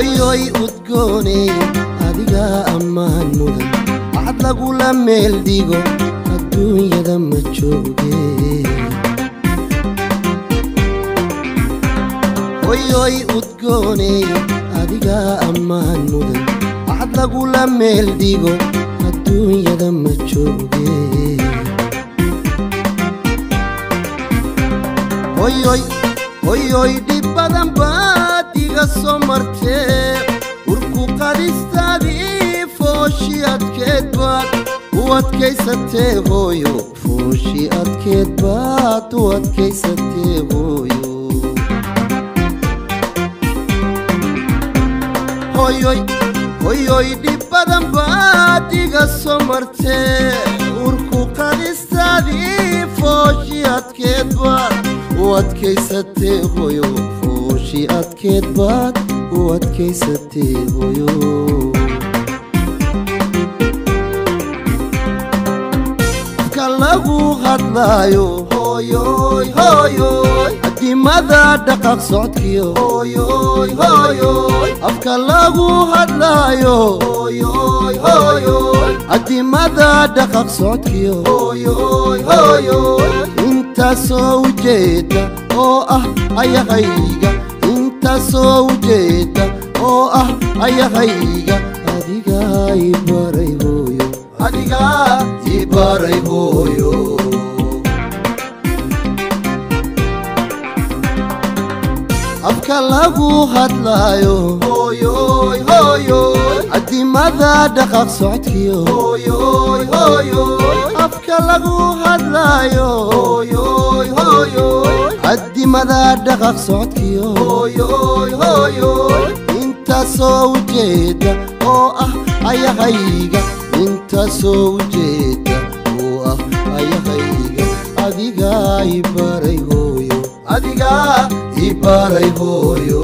hoyoy udgooney adiga ammaan mudan waxaad lagula meel dhigo adduunyada ma jooge hoyoy udgooney adiga ammaan mudan waxaad lagula meel dhigo adduunyada ma jooge hoyoy dhib badan baad iga soo martee urku qadistaadii fooshi adkeed baad u adkaysatee hooyo fooshi adkeed baad u adkaysatee hooyo hoyoy dhib badan baad iga soo martee urku qadistaadii fooshi adkeed baad u adkaysatee hooyo fooshi adkeed baad u adkaysatee hooyo afka lagu hadlaayo hooyoy adimada dhaqaaq socodkiyo hooyoy afka lagu hadlaayo hooyoy adimada dhaqaaq socodkiyo hooyoy intaasoo ujeeda oo ah ayahayga intaasoo ujeeda oo ah ayahayga adiga ibaray hooyo adiga ibaray hooyo afka lagu hadlaayo hooyoy adimada dhaqaaq socodkiyo hooyoy afka lagu hadlaayo hooyoy adimada dhaqaaq socodkiyo hooyoy intaasoo ujeeda oo ah ayahayga intaasoo ujeeda oo ah ayahayga adiga ibaray hooyo adiga ibaray hooyo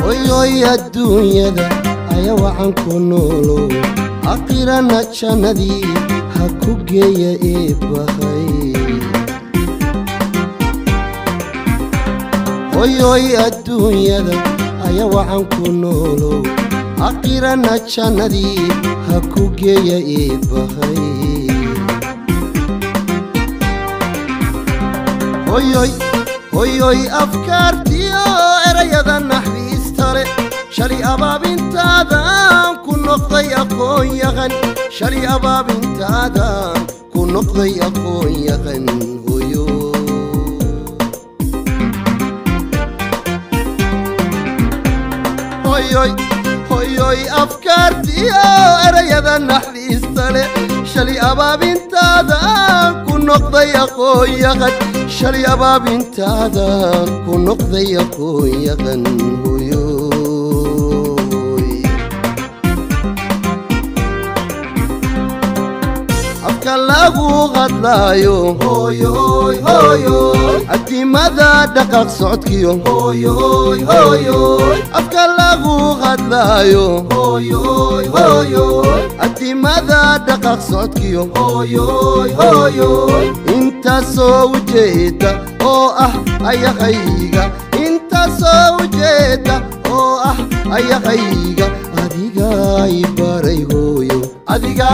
hoyoy adduunyada ayaa waxaan ku noolow aakhirana jannadii ha ku geeya eebbahay hoyoy adduunyada ayaa waxaan ku noolow aakhirana jannadii ha ku geeya eebbahay hoyoy afkaartiyo erayada naxariistale shalay abaabintaadan ku noqday aqoon yaqan shalay abaabintaadan ku noqday aqoon yaqan hoyo hoyoy afkaartiyo erayada naxariistale shalay abaabintaadan ku noqday aqoon yaqan shalay abaabintaadan ku noqday aqoon yaqan hoyoy afka lagu hadlaayo hooyoy adimada dhaqaaq socodkiyo hooyoy afka lagu hadlaayo hooyoy adimada dhaqaaq socodkiyo hooyoy intaasoo ujeeda oo ah ayahayga intaasoo ujeeda oo ah ayahayga adiga ibaray hooyo adiga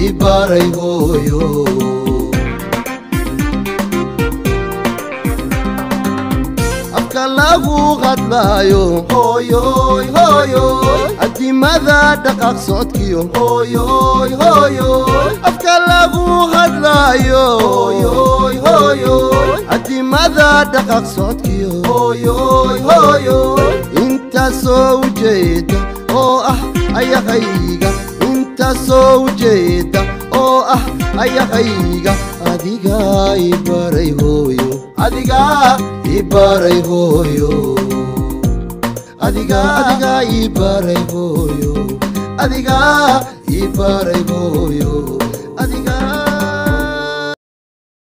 ibaray hooyo afka lagu hadlaayo hooyoy adimada dhaqaaq socodkiyo hooyoy afka lagu hadlaayo hooyoy adimada dhaqaaq socodkiyo hooyoy intaasoo ujeeda oo ah ayahayga intaasoo ujeeda ayaqayga adiga ibaray hooyo adiga ibaray hooyo adiga ibaray hooyo adiga ibaray